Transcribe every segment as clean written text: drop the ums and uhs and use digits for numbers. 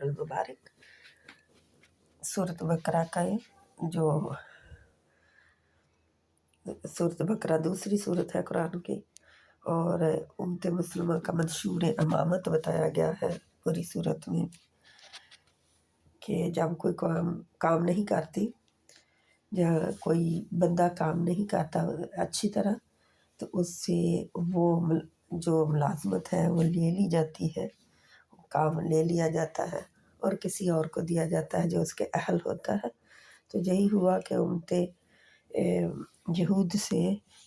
المبارک۔ سورۃ بقرہ کا جو سورۃ بقرہ دوسری صورت ہے قرآن کی، اور امت مسلمہ کا منشور امامت بتایا گیا ہے پوری صورت میں، کہ جب کوئی کام نہیں کرتی، جہاں کوئی بندہ کام نہیں کرتا اچھی طرح، تو اس سے وہ جو ملازمت ہے وہ لے لی جاتی ہے، کام لے لیا جاتا ہے اور کسی اور کو دیا جاتا ہے جو اس کے اہل ہوتا ہے۔ تو یہی ہوا کہ امت یہود سے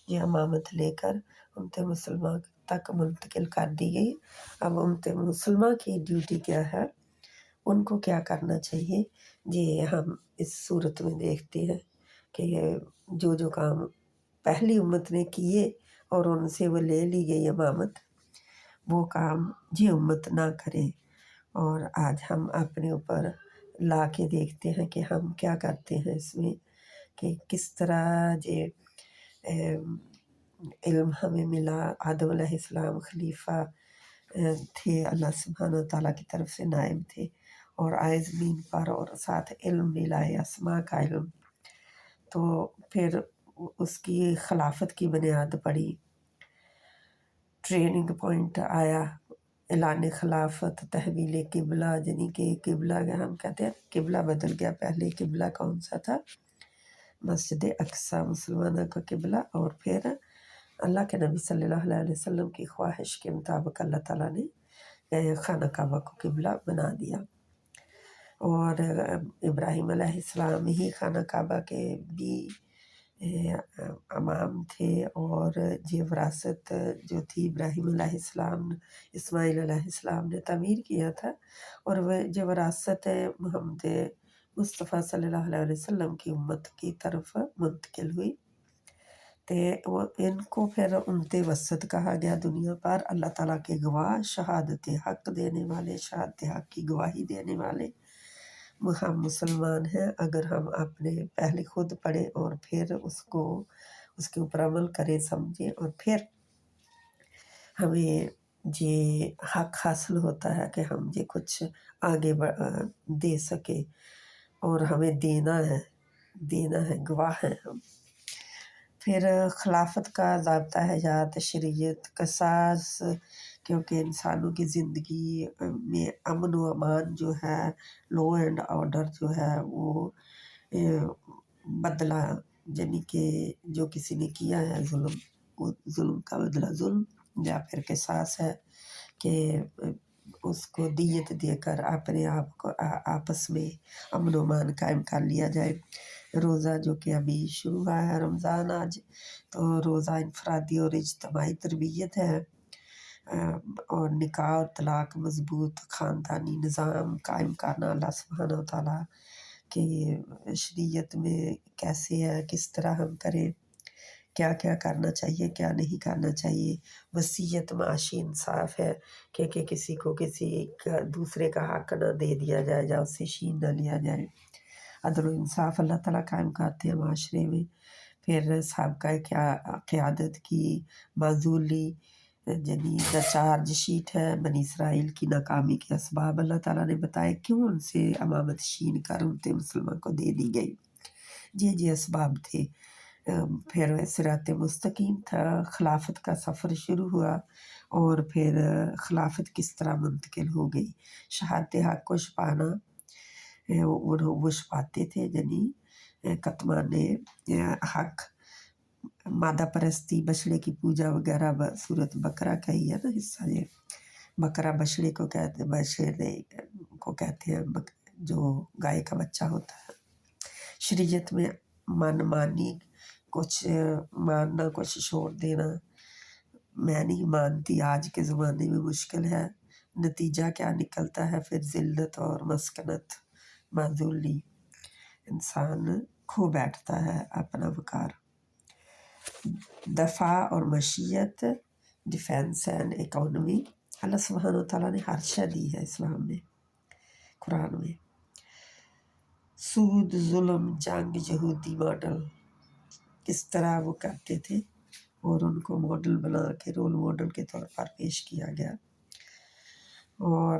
یہ امامت لے کر امت مسلمہ تک منتقل کر دی گئی۔ اب امت مسلمہ کی ڈیوٹی کیا ہے، ان کو کیا کرنا چاہیے، یہ ہم اس صورت میں دیکھتے ہیں کہ جو کام پہلی امت نے کیے اور ان سے وہ لے لی گئی امامت، وہ کام یہ امت نہ کرے۔ اور آج ہم اپنے اوپر لا کے دیکھتے ہیں کہ ہم کیا کرتے ہیں اس میں، کہ کس طرح یہ علم ہمیں ملا۔ آدم علیہ السلام خلیفہ تھے، اللہ سبحانہ تعالیٰ کی طرف سے نائب تھے، اور آئے زمین پر اور ساتھ علم بھی لائے، اسماء کا علم۔ تو پھر اس کی خلافت کی بنیاد پڑی، ٹریننگ پوائنٹ آیا، اعلان خلافت، تحویل قبلہ، یعنی کہ قبلہ ہم کہتے ہیں قبلہ بدل گیا۔ پہلے قبلہ کون سا تھا؟ مسجد اقصی مسلمانوں کا قبلہ، اور پھر اللہ کے نبی صلی اللہ علیہ وسلم کی خواہش کے مطابق اللہ تعالیٰ نے خانہ کعبہ کو قبلہ بنا دیا، اور ابراہیم علیہ السلام ہی خانہ کعبہ کے بھی امام تھے، اور یہ وراثت جو تھی ابراہیم علیہ السلام اسماعیل علیہ السلام نے تعمیر کیا تھا، اور وہ جو وراثت محمد مصطفیٰ صلی اللہ علیہ وسلم کی امت کی طرف منتقل ہوئی۔ تو ان کو پھر امت وسط کہا گیا دنیا پر۔ اللہ تعالیٰ کے گواہ، شہادت حق دینے والے، شہادت حق کی گواہی دینے والے ہم مسلمان ہیں۔ اگر ہم اپنے پہلے خود پڑھیں اور پھر اس کے اوپر عمل کریں، سمجھیں، اور پھر ہمیں یہ حق حاصل ہوتا ہے کہ ہم یہ کچھ آگے دے سکیں، اور ہمیں دینا ہے، گواہ ہیں ہم۔ پھر خلافت کا ضابطہ حیات، شریعت، قصاص، کیونکہ انسانوں کی زندگی میں امن و امان جو ہے، لا اینڈ آرڈر جو ہے، وہ بدلہ، یعنی کہ جو کسی نے کیا ہے ظلم، وہ ظلم کا بدلہ ظلم، یا پھر قصاص ہے کہ اس کو دیت دے کر اپنے آپ کو آپس میں امن و امان قائم کر لیا جائے۔ روزہ جو کہ ابھی شروع ہوا ہے رمضان آج، تو روزہ انفرادی اور اجتماعی تربیت ہے، اور نکاح اور طلاق مضبوط خاندانی نظام قائم کرنا، اللہ سبحانہ تعالیٰ کی شریعت میں کیسے ہے، کس طرح ہم کریں، کیا کیا کرنا چاہیے، کیا نہیں کرنا چاہیے۔ وصیت معاشی انصاف ہے کہ کسی کو کسی دوسرے کا حق نہ دے دیا جائے، یا اس سے چھین نہ لیا جائے۔ عدل و انصاف اللہ تعالیٰ قائم کرتے ہیں معاشرے میں۔ پھر سابقہ قیادت کی معزولی، یعنی جو چارج شیٹ ہے بنی اسرائیل کی ناکامی کے اسباب اللہ تعالیٰ نے بتائے، کیوں ان سے امامت چھین کر امت مسلمہ کو دے دی گئی، یہ اسباب تھے۔ پھر صراط مستقیم تھا، خلافت کا سفر شروع ہوا، اور پھر خلافت کس طرح منتقل ہو گئی۔ شہادت حق کو چھپانا، وہ چھپاتے تھے، یعنی کتمان حق، مادہ پرستی، بچڑے کی پوجا وغیرہ، سورۃ بقرہ کا ہی ہے نا حصہ یہ۔ بقرہ بچڑے کو کہتے ہیں جو گائے کا بچہ ہوتا ہے۔ شریعت میں من مانی، کچھ ماننا کچھ چھوڑ دینا، میں نہیں مانتی آج کے زمانے میں مشکل ہے، نتیجہ کیا نکلتا ہے؟ پھر ذلت اور مسکنت، معزولی، انسان کھو بیٹھتا ہے اپنا وقار۔ دفاع اور معیشت، ڈیفینس اینڈ اکانومی، اللہ سبحانہ تعالیٰ نے ہر شے دی ہے اسلام میں، قرآن میں۔ سود، ظلم، جنگ، یہودی ماڈل، کس طرح وہ کرتے تھے، اور ان کو ماڈل بنا کے رول ماڈل کے طور پر پیش کیا گیا۔ اور